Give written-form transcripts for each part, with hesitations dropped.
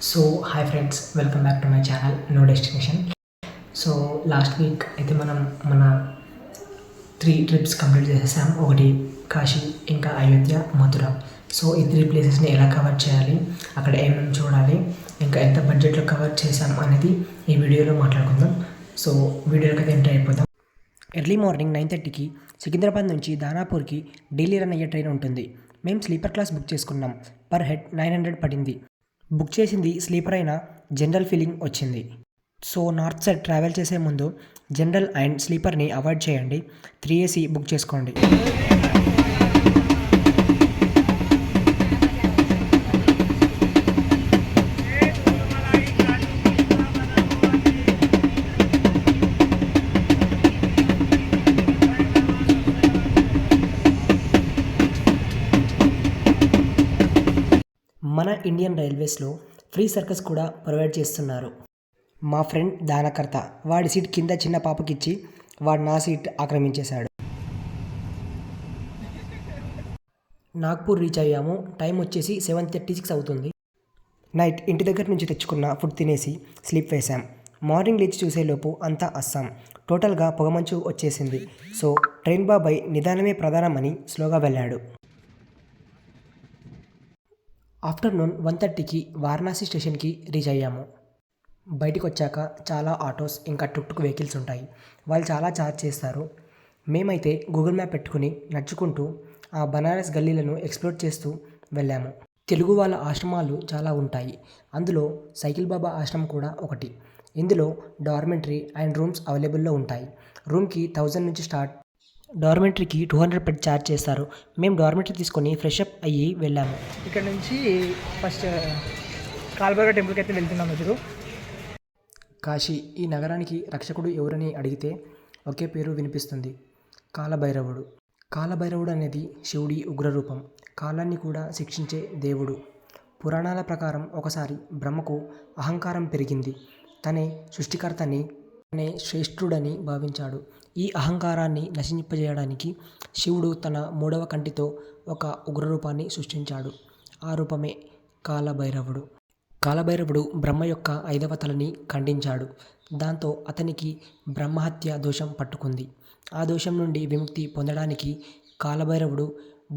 So hi friends, welcome back to my channel no destination. So last week అయితే మనం మన 3 trips complete చేసేసాం. ఒకటి కాశీ, ఇంకా అయోధ్య, మథుర. సో ఈ 3 ప్లేసెస్ని ఎలా కవర్ చేయాలి, అక్కడ ఏమేమి చూడాలి, ఇంకా ఎంత బడ్జెట్లో కవర్ చేసాం అనేది ఈ వీడియోలో మాట్లాడుకుందాం. సో వీడియోలోకి అయితే ఎంటర్ అయిపోదాం. ఎర్లీ మార్నింగ్ 9:30కి సికింద్రాబాద్ నుంచి దానాపూర్కి ఢిల్లీ రన్ అయ్యే ట్రైన్ ఉంటుంది. మేము స్లీపర్ క్లాస్ బుక్ చేసుకున్నాం. పర్ హెడ్ 900 పడింది. బుక్ చేసింది స్లీపర్ అయినా జనరల్ ఫీలింగ్ వచ్చింది. సో నార్త్ సైడ్ ట్రావెల్ చేసే ముందు జనరల్ అండ్ స్లీపర్ని అవాయిడ్ చేయండి. 3AC బుక్ చేసుకోండి. మన ఇండియన్ రైల్వేస్లో ఫ్రీ సర్కస్ కూడా ప్రొవైడ్ చేస్తున్నారు. మా ఫ్రెండ్ దానకర్త వాడి సీట్ కింద చిన్న పాపకిచ్చి వాడు నా సీట్ ఆక్రమించేశాడు. నాగ్పూర్ రీచ్ అయ్యాము. టైం వచ్చేసి 7:36 అవుతుంది. నైట్ ఇంటి దగ్గర నుంచి తెచ్చుకున్న ఫుడ్ తినేసి స్లీప్ వేశాం. మార్నింగ్ లేచి చూసేలోపు అంతా అస్సాం. టోటల్గా పొగమంచు వచ్చేసింది. సో ట్రైన్ బాబాయ్ నిదానమే ప్రధానం అని స్లోగా వెళ్ళాడు. ఆఫ్టర్నూన్ 1:30కి వారణాసి స్టేషన్కి రీచ్ అయ్యాము. బయటికి వచ్చాక చాలా ఆటోస్ ఇంకా టుక్ వెహికల్స్ ఉంటాయి. వాళ్ళు చాలా ఛార్జ్ చేస్తారు. మేమైతే గూగుల్ మ్యాప్ పెట్టుకుని నడుచుకుంటూ ఆ బనారస్ గల్లీలను ఎక్స్ప్లోర్ చేస్తూ వెళ్ళాము. తెలుగు వాళ్ళ ఆశ్రమాలు చాలా ఉంటాయి. అందులో సైకిల్ బాబా ఆశ్రమం కూడా ఒకటి. ఇందులో డార్మెంటరీ అండ్ రూమ్స్ అవైలబుల్లో ఉంటాయి. రూమ్కి 1000 నుంచి స్టార్ట్. డార్మెంటరీకి 200 పెట్టి ఛార్జ్ చేస్తారు. మేము డార్మెంటరీ తీసుకొని ఫ్రెష్ అప్ అయ్యి వెళ్ళాము. ఇక్కడ నుంచి ఫస్ట్ కాలభైరవ టెంపుల్కి అయితే వెళ్తున్నాము. ఇప్పుడు కాశీ, ఈ నగరానికి రక్షకుడు ఎవరని అడిగితే ఒకే పేరు వినిపిస్తుంది, కాలభైరవుడు. కాలభైరవుడు అనేది శివుడి ఉగ్రరూపం, కాలాన్ని కూడా శిక్షించే దేవుడు. పురాణాల ప్రకారం ఒకసారి బ్రహ్మకు అహంకారం పెరిగింది. తనే సృష్టికర్తని, తనే శ్రేష్ఠుడని భావించాడు. ఈ అహంకారాన్ని నశింపజేయడానికి శివుడు తన 3వ కంటితో ఒక ఉగ్రరూపాన్ని సృష్టించాడు. ఆ రూపమే కాలభైరవుడు. కాలభైరవుడు బ్రహ్మ యొక్క 5వ తలని ఖండించాడు. దాంతో అతనికి బ్రహ్మహత్య దోషం పట్టుకుంది. ఆ దోషం నుండి విముక్తి పొందడానికి కాలభైరవుడు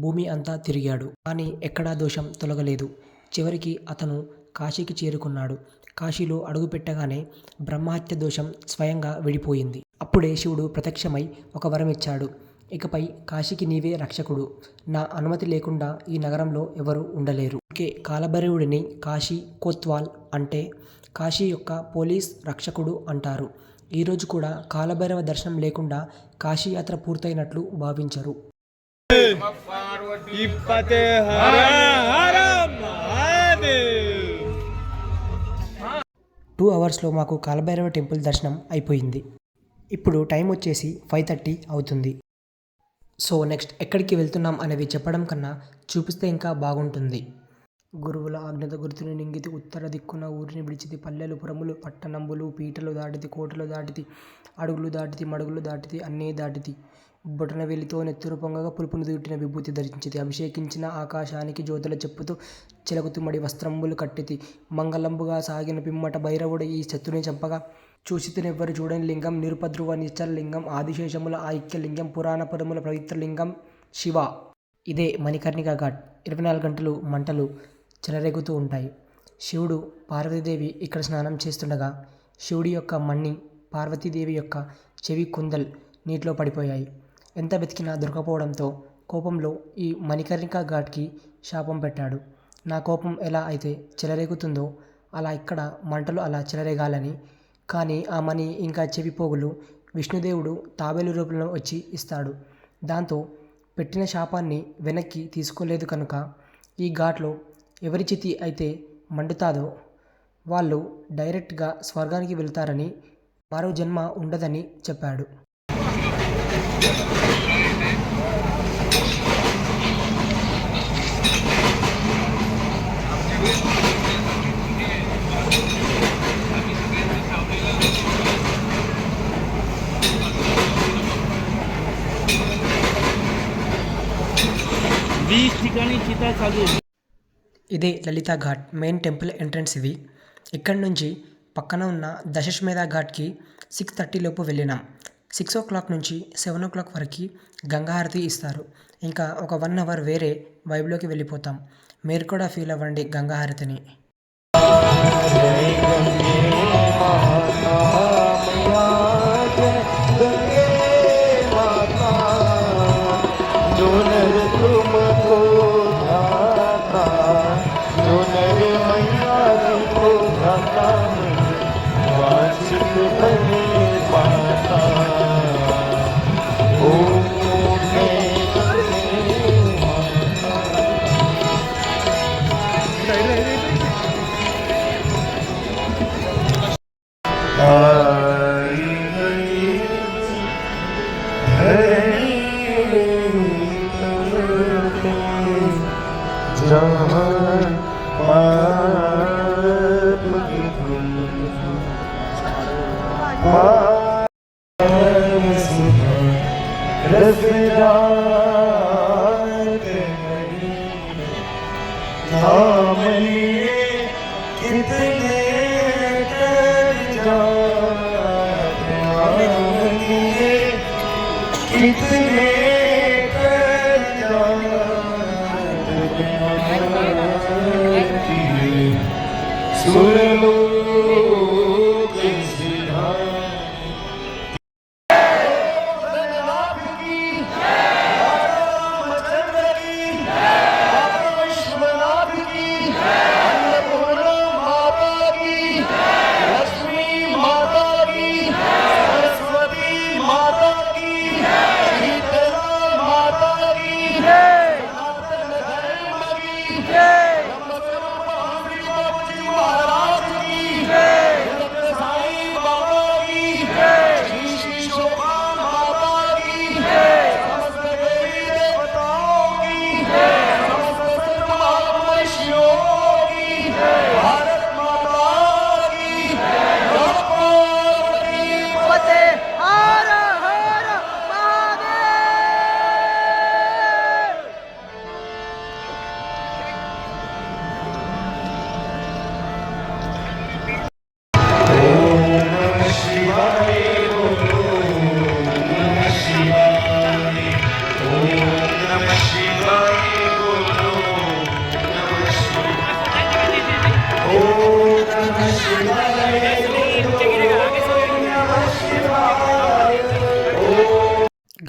భూమి అంతా తిరిగాడు. కానీ ఎక్కడా దోషం తొలగలేదు. చివరికి అతను కాశీకి చేరుకున్నాడు. కాశీలో అడుగుపెట్టగానే బ్రహ్మహత్య దోషం స్వయంగా విడిపోయింది. అప్పుడే శివుడు ప్రత్యక్షమై ఒక వరం ఇచ్చాడు. ఇకపై కాశీకి నీవే రక్షకుడు. నా అనుమతి లేకుండా ఈ నగరంలో ఎవరు ఉండలేరు. ఓకే, కాలభైరవుడిని కాశీ కోత్వాల్ అంటే కాశీ యొక్క పోలీస్ రక్షకుడు అంటారు. ఈరోజు కూడా కాలభైరవ దర్శనం లేకుండా కాశీ యాత్ర పూర్తయినట్లు భావించరు. 2 అవర్స్లో మాకు కాలభైరవ టెంపుల్ దర్శనం అయిపోయింది. ఇప్పుడు టైం వచ్చేసి 5:30 అవుతుంది. సో నెక్స్ట్ ఎక్కడికి వెళ్తున్నాం అనేవి చెప్పడం కన్నా చూపిస్తే ఇంకా బాగుంటుంది. గురువుల ఆజ్ఞత గుర్తుని నింగితి, ఉత్తర దిక్కున ఊరిని విడిచితి, పల్లెలు పురములు పట్టణంబులు పీటలు దాటితి, కోటలు దాటితి, అడుగులు దాటితి, మడుగులు దాటితి, అన్నీ దాటితి. బొటన వేలితో నెత్తురు పొంగగా పులుపును దూటిన విభూతి ధరించితి, అభిషేకించిన ఆకాశానికి జ్యోతుల చెప్పుతూ చిలకుతుమడి వస్త్రంబులు కట్టితి, మంగళంబుగా సాగిన పిమ్మట భైరవుడు ఈ శత్రుని చంపగా, చూసితునెవ్వరు చూడని లింగం, నిరుపద్రువ నిశ్చల లింగం, ఆదిశేషముల ఐక్య లింగం, పురాణ పదముల పవిత్ర లింగం శివ. ఇదే మణికర్ణికా ఘాట్. 24 గంటలు మంటలు చెలరేగుతూ ఉంటాయి. శివుడు, పార్వతీదేవి ఇక్కడ స్నానం చేస్తుండగా శివుడి యొక్క మణి, పార్వతీదేవి యొక్క చెవి కుందల్ నీటిలో పడిపోయాయి. ఎంత వెతికినా దొరకపోవడంతో కోపంలో ఈ మణికర్ణికా ఘాట్కి శాపం పెట్టాడు. నా కోపం ఎలా అయితే చెలరేగుతుందో అలా ఇక్కడ మంటలు అలా చెలరేగాలని. కానీ ఆ మణి ఇంకా చెవి పోగులు విష్ణుదేవుడు తాబేలు రూపంలో వచ్చి ఇస్తాడు. దాంతో పెట్టిన శాపాన్ని వెనక్కి తీసుకోలేదు కనుక ఈ ఘాట్లో ఎవరి చితి అయితే మండుతాదో వాళ్ళు డైరెక్ట్గా స్వర్గానికి వెళ్తారని, మరో జన్మ ఉండదని చెప్పాడు. ఇదే Lalita Ghat main temple entrance. ఇవి ఇక్కడి నుంచి పక్కన ఉన్న దశశ్వేత ఘాట్కి 6:30 లోపు వెళ్ళినాం. 6 నుంచి 7 వరకు గంగా హారతి ఇస్తారు. ఇంకా ఒక 1 అవర్ వేరే వైబ్లోకి వెళ్ళిపోతాం. మీరు కూడా ఫీల్ అవ్వండి గంగా హారతిని.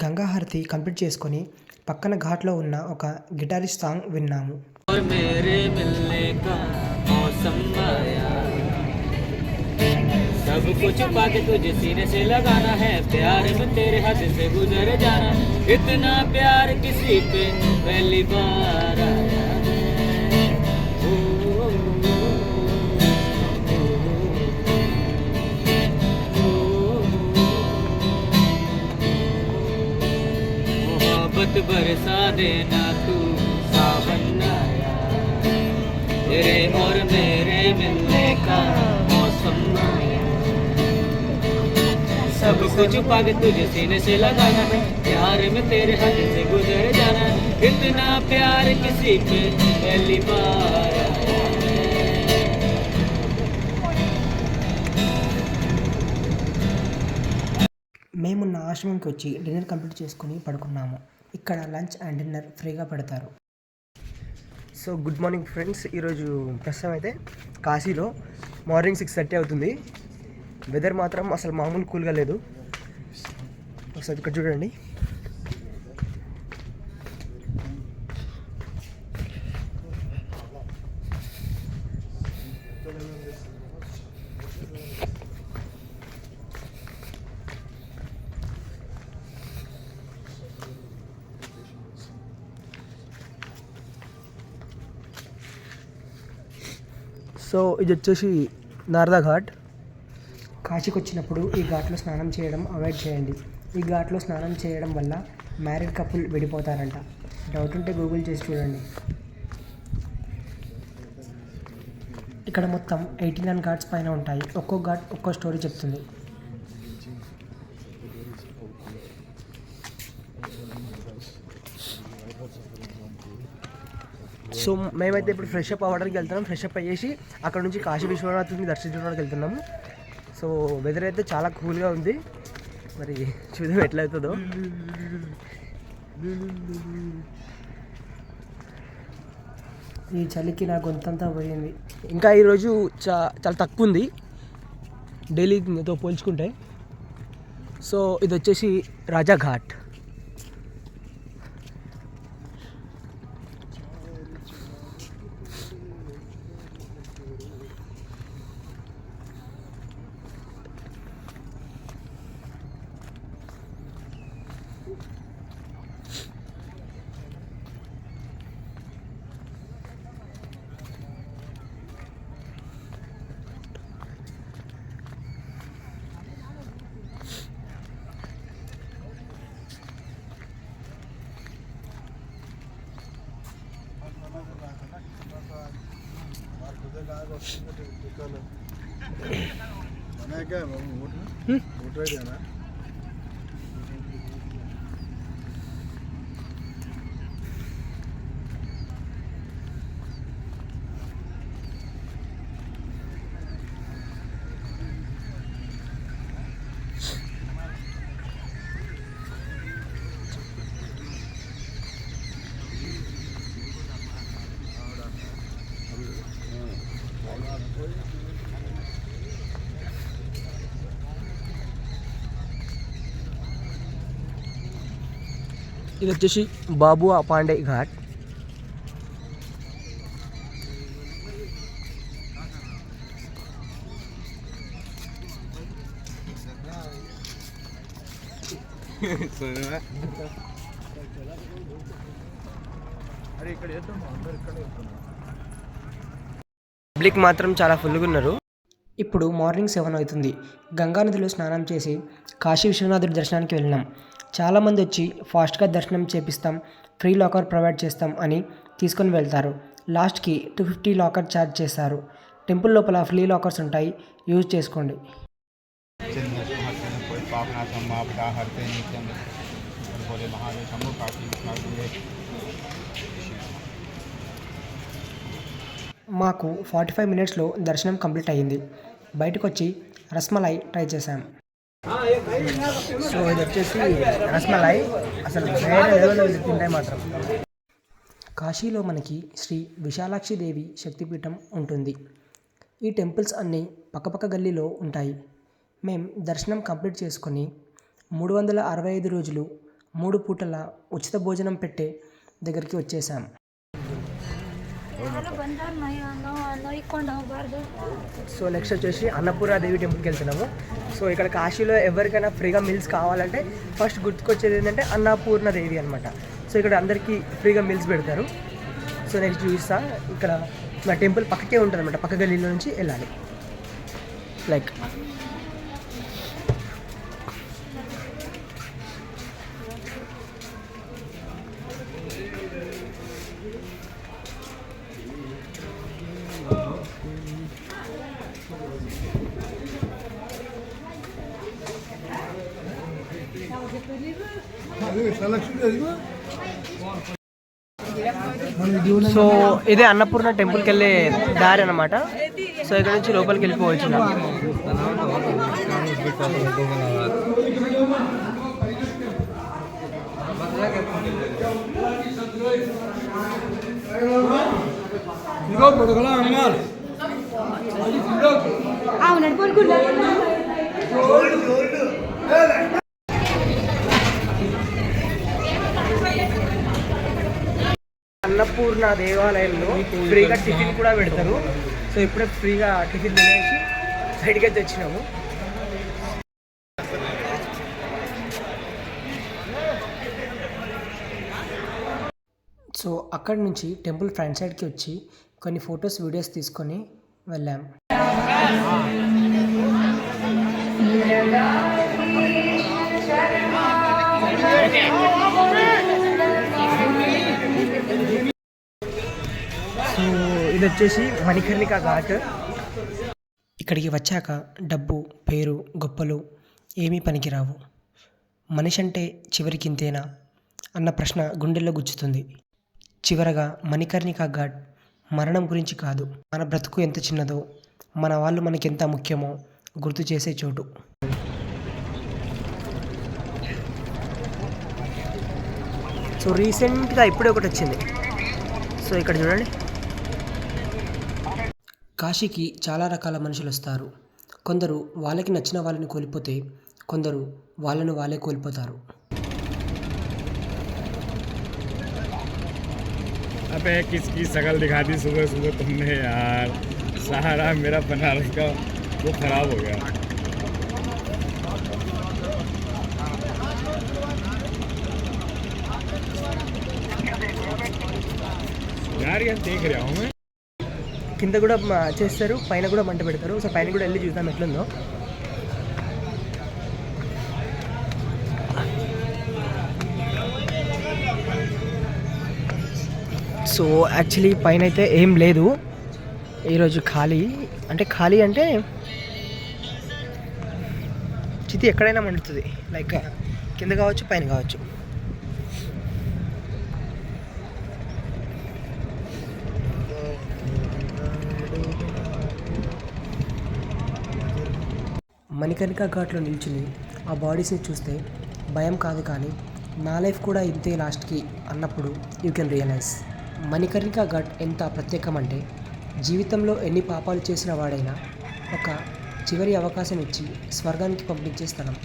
గంగా హారతి కంప్లీట్ చేసుకొని పక్కన ఘాట్లో ఉన్న ఒక గిటారిస్ట్ సాంగ్ విన్నాము. सब कुछ पाके तुझे सीने से लगाना है, प्यार में तेरे हाथ से गुजर जाना, इतना प्यार किसी पे पहली बार आया है। मोहब्बत बरसा देना तू सावन आया, तेरे और मेरे मिलने का मौसम आया, सब कुछ पाके तुझे सीने से लगाना है, प्यार में तेरे हाथ से गुजर जाना, इतना प्यार किसी पे पहली बार आया है। మేమున్న ఆశ్రమంకి వచ్చి డిన్నర్ కంప్లీట్ చేసుకుని పడుకున్నాము. ఇక్కడ లంచ్ అండ్ డిన్నర్ ఫ్రీగా పెడతారు. So good morning friends. ఈరోజు ప్రస్తుతం అయితే కాశీలో మార్నింగ్ 6:30 అవుతుంది. వెదర్ మాత్రం అసలు మామూలు కూల్గా లేదు. ఒకసారి ఇక్కడ చూడండి. సో ఇది వచ్చేసి నారదా ఘాట్. కాశీకి వచ్చినప్పుడు ఈ ఘాట్లో స్నానం చేయడం అవాయిడ్ చేయండి. ఈ ఘాట్లో స్నానం చేయడం వల్ల మ్యారీడ్ కపుల్ విడిపోతారంట. డౌట్ ఉంటే గూగుల్ చేసి చూడండి. ఇక్కడ మొత్తం 89 ఘాట్స్ పైన ఉంటాయి. ఒక్కో ఘాట్ ఒక్కో స్టోరీ చెప్తుంది. సో మేమైతే ఇప్పుడు ఫ్రెష్ అప్ అవ్వడానికి వెళ్తున్నాం. ఫ్రెష్ అప్ అయ్యేసి అక్కడ నుంచి కాశీ విశ్వనాథుని దర్శించడానికి వెళ్తున్నాము. సో వెదర్ అయితే చాలా కూల్గా ఉంది. మరి చూద్దాం ఎట్లా అవుతుందో. ఈ చలికి నా గొంతంతా పోయింది. ఇంకా ఈరోజు చాలా తక్కువ ఉంది ఢిల్లీతో పోల్చుకుంటే. సో ఇది వచ్చేసి రాజాఘాట్. ఇది వచ్చేసి బాబు పాండే ఘాట్. పబ్లిక్ మాత్రం చాలా ఫుల్గా ఉన్నారు. ఇప్పుడు మార్నింగ్ 7 అవుతుంది. గంగానదిలో స్నానం చేసి కాశీ విశ్వనాథుడి దర్శనానికి వెళ్ళినాం. చాలామంది వచ్చి ఫాస్ట్గా దర్శనం చేపిస్తాం, ఫ్రీ లాకర్ ప్రొవైడ్ చేస్తాం అని తీసుకొని వెళ్తారు. లాస్ట్కి 250 లాకర్ ఛార్జ్ చేస్తారు. టెంపుల్ లోపల ఫ్రీ లాకర్స్ ఉంటాయి, యూజ్ చేసుకోండి. మాకు 45 మినిట్స్లో దర్శనం కంప్లీట్ అయ్యింది. బయటకు వచ్చి రస్మలై ట్రై చేశాం. సో ఇది వచ్చేసి రస్మలై, అసలు వేరే లెవెల్లో తింటాయి మాత్రం. కాశీలో మనకి శ్రీ విశాలాక్షి దేవి శక్తిపీఠం ఉంటుంది. ఈ టెంపుల్స్ అన్నీ పక్కపక్క గల్లీలో ఉంటాయి. మేము దర్శనం కంప్లీట్ చేసుకొని 365 రోజులు 3 పూటల ఉచిత భోజనం పెట్టే దగ్గరికి వచ్చేసాం. సో నెక్స్ట్ వచ్చేసి అన్నపూర్ణాదేవి టెంపుల్కి వెళ్తున్నాము. సో ఇక్కడ కాశీలో ఎవరికైనా ఫ్రీగా మీల్స్ కావాలంటే ఫస్ట్ గుర్తుకొచ్చేది ఏంటంటే అన్నపూర్ణాదేవి అనమాట. సో ఇక్కడ అందరికీ ఫ్రీగా మీల్స్ పెడతారు. సో నెక్స్ట్ చూపిస్తా. ఇక్కడ మా టెంపుల్ పక్కకే ఉంటుంది అనమాట, పక్క గల్లీలో నుంచి వెళ్ళాలి. లైక్ సో ఇదే అన్నపూర్ణ టెంపుల్కి వెళ్ళే దారి అన్నమాట. సో ఇక్కడ నుంచి లోపలికి వెళ్ళిపోవచ్చు. అన్నపూర్ణ దేవాలయంలో ఫ్రీగా టిఫిన్ కూడా పెడతారు. సో ఇప్పుడే ఫ్రీగా టిఫిన్ తినేసి బయటికి అయితే వచ్చినాము. సో అక్కడి నుంచి టెంపుల్ ఫ్రంట్ సైడ్కి వచ్చి కొన్ని ఫొటోస్ వీడియోస్ తీసుకొని వెళ్ళాం. సో ఇది వచ్చేసి మణికర్ణిక ఘాట్. ఇక్కడికి వచ్చాక డబ్బు, పేరు, గొప్పలు ఏమీ పనికిరావు. మనిషి అంటే చివరికి ఇంతేనా అన్న ప్రశ్న గుండెల్లో గుచ్చుతుంది. చివరగా మణికర్ణికా ఘాట్ మరణం గురించి కాదు, మన బ్రతుకు ఎంత చిన్నదో, మన వాళ్ళు మనకెంత ముఖ్యమో గుర్తు చేసే చోటు. సో రీసెంట్గా ఇప్పుడే ఒకటి వచ్చింది. సో ఇక్కడ చూడండి, కాశీకి చాలా రకాల మనుషులు వస్తారు. కొందరు వాళ్ళకి నచ్చిన వాళ్ళని కోల్పోతే, కొందరు వాళ్ళను వాళ్ళే కోల్పోతారు. अबे किसकी शकल दिखा दी सुबह सुबह तुमने यार, सहारा मेरा बनारस का वो खराब हो गया। यार ये देख रहा हूँ मैं, కింద కూడా చేస్తారు, పైన కూడా మంట పెడతారు. సో పైన కూడా వెళ్ళి చూద్దాం ఎట్లుందో. సో యాక్చువల్లీ పైన అయితే ఏం లేదు ఈరోజు, ఖాళీ అంటే చితి ఎక్కడైనా మండుతుంది, లైక్ కింద కావచ్చు పైన కావచ్చు. మణికర్ణికా ఘాట్లో నిల్చుని ఆ బాడీస్ని చూస్తే భయం కాదు, కానీ నా లైఫ్ కూడా ఇంతే లాస్ట్కి అన్నప్పుడు you can realise Manikarnika Ghat ఎంత ప్రత్యేకమంటే, జీవితంలో ఎన్ని పాపాలు చేసిన వాడైనా ఒక చివరి అవకాశం ఇచ్చి స్వర్గానికి పంపించే స్థలం.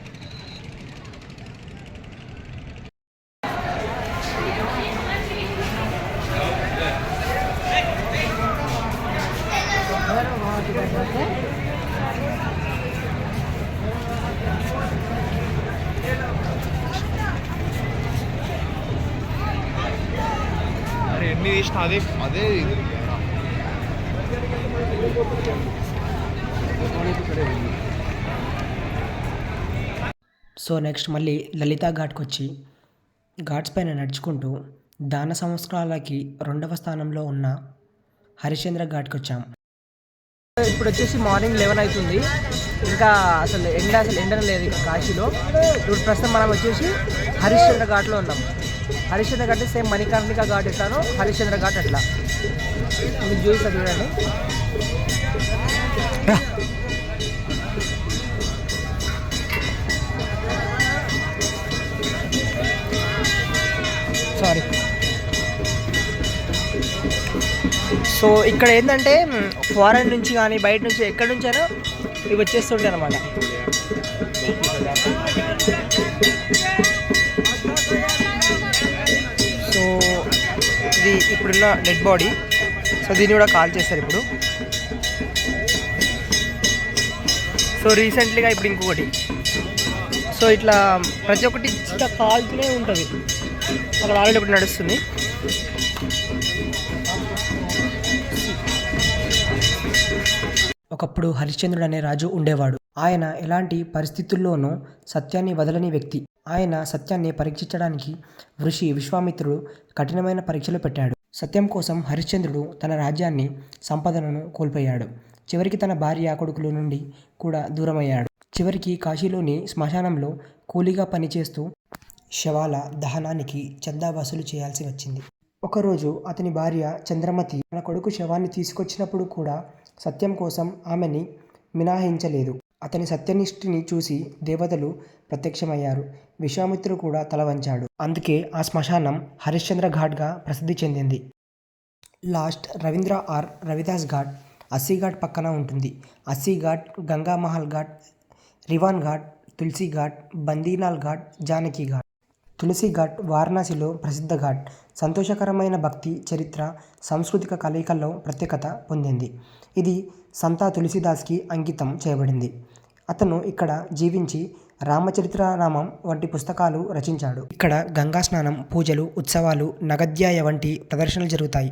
ఎన్ని తీసిన అదే సో నెక్స్ట్ మళ్ళీ లలితా ఘాట్కి వచ్చి ఘాట్స్ పైన నడుచుకుంటూ దాన సంస్కారాలకి 2వ స్థానంలో ఉన్న హరిశ్చంద్ర ఘాట్కి వచ్చాం. ఇప్పుడు వచ్చేసి మార్నింగ్ 11 అవుతుంది, ఇంకా అసలు ఎండ లేదు ఇంకా కాశీలో. ఇప్పుడు ప్రస్తుతం మనం వచ్చేసి హరిశ్చంద్ర ఘాట్లో ఉన్నాం. హరిశ్చంద్ర ఘాట్ సేమ్ మణికర్ణికా ఘాట్ ఎట్లానో హరిశ్చంద్ర ఘాట్ అట్లా మీకు చూపిస్తా చూడండి. సారీ. సో ఇక్కడ ఏంటంటే ఫారెన్ నుంచి కానీ బయట నుంచి ఎక్కడి నుంచైనా ఇవి వచ్చేస్తుంటాయి అన్నమాట. సో ఇది ఇప్పుడున్న డెడ్ బాడీ. సో దీన్ని కూడా కాల్ చేస్తారు ఇప్పుడు. సో రీసెంట్లీగా ఇప్పుడు ఇంకొకటి. సో ఇట్లా ప్రతి ఒక్కటి ఇట్లా కాల్తూనే ఉంటుంది. అక్కడ ఆల్రెడీ ఒకటి నడుస్తుంది. ఒకప్పుడు హరిశ్చంద్రుడు అనే రాజు ఉండేవాడు. ఆయన ఎలాంటి పరిస్థితుల్లోనూ సత్యాన్ని వదలని వ్యక్తి. ఆయన సత్యాన్ని పరీక్షించడానికి ఋషి విశ్వామిత్రుడు కఠినమైన పరీక్షలు పెట్టాడు. సత్యం కోసం హరిశ్చంద్రుడు తన రాజ్యాన్ని, సంపదలను కోల్పోయాడు. చివరికి తన భార్య, కొడుకుల నుండి కూడా దూరమయ్యాడు. చివరికి కాశీలోని శ్మశానంలో కూలీగా పనిచేస్తూ శవాల దహనానికి చందా వసూలు చేయాల్సి వచ్చింది. ఒకరోజు అతని భార్య చంద్రమతి తన కొడుకు శవాన్ని తీసుకొచ్చినప్పుడు కూడా సత్యం కోసం ఆమెని మినహాయించలేదు. అతని సత్యనిష్ఠని చూసి దేవతలు ప్రత్యక్షమయ్యారు. విశ్వామిత్రుడు కూడా తల వంచాడు. అందుకే ఆ శ్మశానం హరిశ్చంద్ర ఘాట్గా ప్రసిద్ధి చెందింది. లాస్ట్ రవీంద్ర ఆర్ రవిదాస్ ఘాట్ అస్సీ ఘాట్ పక్కన ఉంటుంది. అస్సీ ఘాట్, గంగా మహల్ ఘాట్, రివాన్ ఘాట్, తులసి ఘాట్, బందీలాల్ ఘాట్, జానకి ఘాట్. తులసి ఘాట్ వారణాసిలో ప్రసిద్ధ ఘాట్. సంతోషకరమైన భక్తి, చరిత్ర, సాంస్కృతిక కలయికల్లో ప్రత్యేకత పొందింది. ఇది సంతా తులసిదాస్కి అంకితం చేయబడింది. అతను ఇక్కడ జీవించి రామచరిత్రనామం వంటి పుస్తకాలు రచించాడు. ఇక్కడ గంగా స్నానం, పూజలు, ఉత్సవాలు, నగద్యాయ వంటి ప్రదర్శనలు జరుగుతాయి.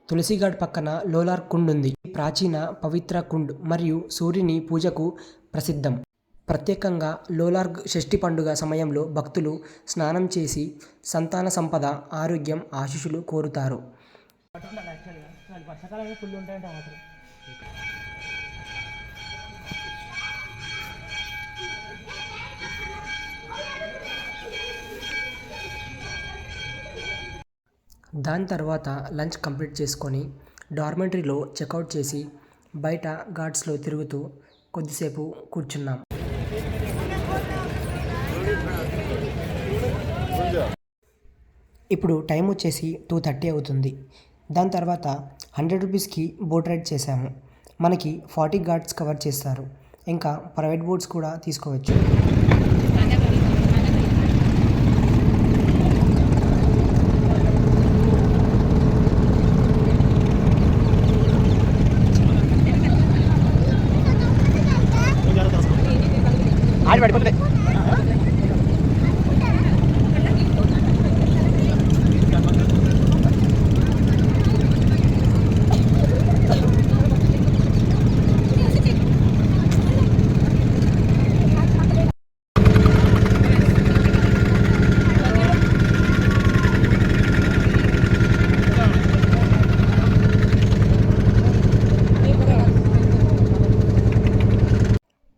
తులసి ఘాట్ పక్కన లోలార్ కుండ్ ఉంది. ప్రాచీన పవిత్ర కుండ్ మరియు సూర్యుని పూజకు ప్రసిద్ధం. ప్రత్యేకంగా లోలార్గ్ షష్ఠి పండుగ సమయంలో భక్తులు స్నానం చేసి సంతాన సంపద, ఆరోగ్యం, ఆశీస్సులు కోరుతారు. దాని తర్వాత లంచ్ కంప్లీట్ చేసుకొని డార్మెంటరీలో చెక్అవుట్ చేసి బయట గార్డ్స్లో తిరుగుతూ కొద్దిసేపు కూర్చున్నాం. ఇప్పుడు టైం వచ్చేసి 2:30 అవుతుంది. దాని తర్వాత 100 రూపీస్కి బోట్ రైడ్ చేశాము. మనకి 40 గార్డ్స్ కవర్ చేస్తారు. ఇంకా ప్రైవేట్ బోట్స్ కూడా తీసుకోవచ్చు.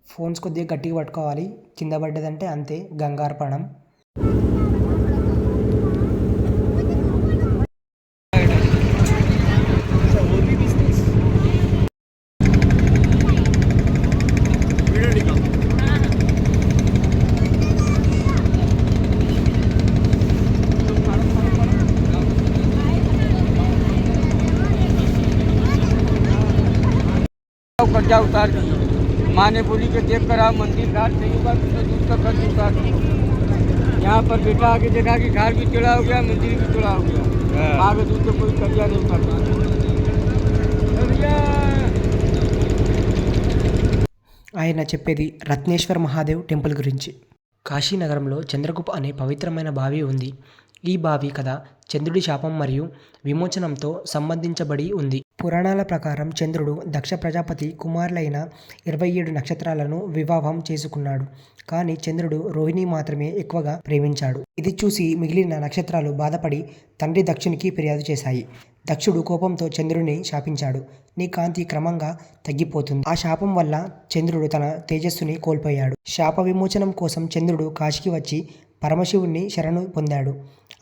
ఫోన్స్ కొద్దిగా గట్టిగా పట్టుకోవాలి. కింద పడ్డదంటే అంతే గంగార్పణం. कब्जा उतार दी। माँ ने बोली कि देख कर आप मंदिर घाट नहीं होगा तो दूर तक खर्च उतार दी। यहाँ पर बेटा आके देखा कि घर भी चढ़ा हो गया, मंदिर भी चढ़ा हो गया। आगे दूर तो कोई कब्जा नहीं उतारता। ఆయన చెప్పేది రత్నేశ్వర్ మహాదేవ్ టెంపుల్ గురించి. కాశీనగరంలో చంద్రగుప్ అనే పవిత్రమైన బావి ఉంది. ఈ బావి కథ చంద్రుడి శాపం మరియు విమోచనంతో సంబంధించబడి ఉంది. పురాణాల ప్రకారం చంద్రుడు దక్ష ప్రజాపతి కుమారులైన 27 నక్షత్రాలను వివాహం చేసుకున్నాడు. కానీ చంద్రుడు రోహిణి మాత్రమే ఎక్కువగా ప్రేమించాడు. ఇది చూసి మిగిలిన నక్షత్రాలు బాధపడి తండ్రి దక్షునికి ఫిర్యాదు చేశాయి. దక్షుడు కోపంతో చంద్రుడిని శాపించాడు. నీ కాంతి క్రమంగా తగ్గిపోతుంది. ఆ శాపం వల్ల చంద్రుడు తన తేజస్సుని కోల్పోయాడు. శాప విమోచనం కోసం చంద్రుడు కాశీకి వచ్చి పరమశివుణ్ణి శరణు పొందాడు.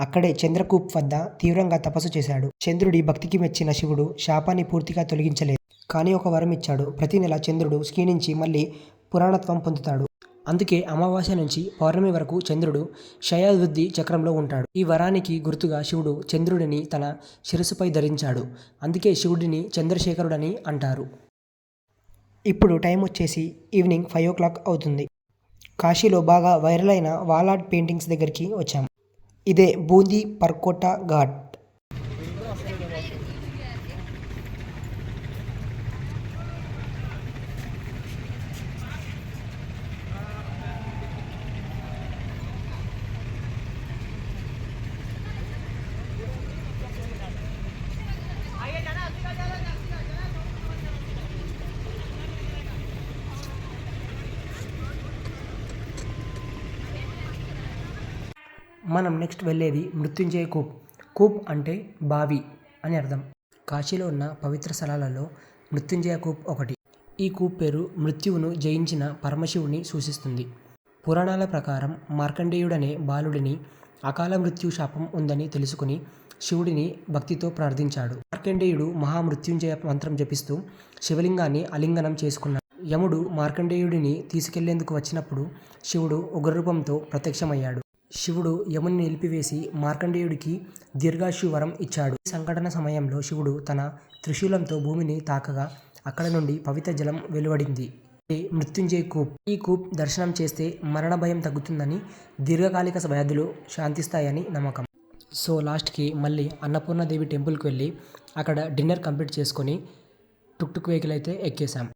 అక్కడే చంద్రకూప్ వద్ద తీవ్రంగా తపస్సు చేశాడు. చంద్రుడి భక్తికి మెచ్చిన శివుడు శాపాన్ని పూర్తిగా తొలగించలేదు. కానీ ఒక వరం ఇచ్చాడు. ప్రతి నెల చంద్రుడు క్షీణించి మళ్ళీ పురాణత్వం పొందుతాడు. అందుకే అమావాస్య నుంచి పౌర్ణమి వరకు చంద్రుడు క్షయావృద్ధి చక్రంలో ఉంటాడు. ఈ వరానికి గుర్తుగా శివుడు చంద్రుడిని తన శిరస్సుపై ధరించాడు. అందుకే శివుడిని చంద్రశేఖరుడని అంటారు. ఇప్పుడు టైం వచ్చేసి ఈవినింగ్ 5 o'clock అవుతుంది. కాశీలో బాగా వైరల్ అయిన వాల్ ఆర్ట్ పెయింటింగ్స్ దగ్గరికి వచ్చాం. ఇదే బూందీ పర్కోటా ఘాట్. మనం నెక్స్ట్ వెళ్ళేది మృత్యుంజయ కూప్. కూప్ అంటే బావి అని అర్థం. కాశీలో ఉన్న పవిత్ర స్థలాలలో మృత్యుంజయ కూప్ ఒకటి. ఈ కూప్ పేరు మృత్యువును జయించిన పరమశివుని సూచిస్తుంది. పురాణాల ప్రకారం మార్కండేయుడనే బాలుడిని అకాల మృత్యు శాపం ఉందని తెలుసుకుని శివుడిని భక్తితో ప్రార్థించాడు. మార్కండేయుడు మహామృత్యుంజయ మంత్రం జపిస్తూ శివలింగాన్ని ఆలింగనం చేసుకున్నాడు. యముడు మార్కండేయుడిని తీసుకెళ్లేందుకు వచ్చినప్పుడు శివుడు ఉగ్రరూపంతో ప్రత్యక్షమయ్యాడు. శివుడు యముని నిలిపివేసి మార్కండేయుడికి దీర్ఘాయుషు వరం ఇచ్చాడు. ఈ సంఘటన సమయంలో శివుడు తన త్రిశూలంతో భూమిని తాకగా అక్కడ నుండి పవిత్ర జలం వెలువడింది. ఇది మృత్యుంజయ కూప్. ఈ కూప్ దర్శనం చేస్తే మరణ భయం తగ్గుతుందని, దీర్ఘకాలిక వ్యాధులు శాంతిస్తాయని నమ్మకం. సో లాస్ట్కి మళ్ళీ అన్నపూర్ణాదేవి టెంపుల్కి వెళ్ళి అక్కడ డిన్నర్ కంప్లీట్ చేసుకొని టుక్ టుక్ వెహికల్ అయితే ఎక్కేసాం.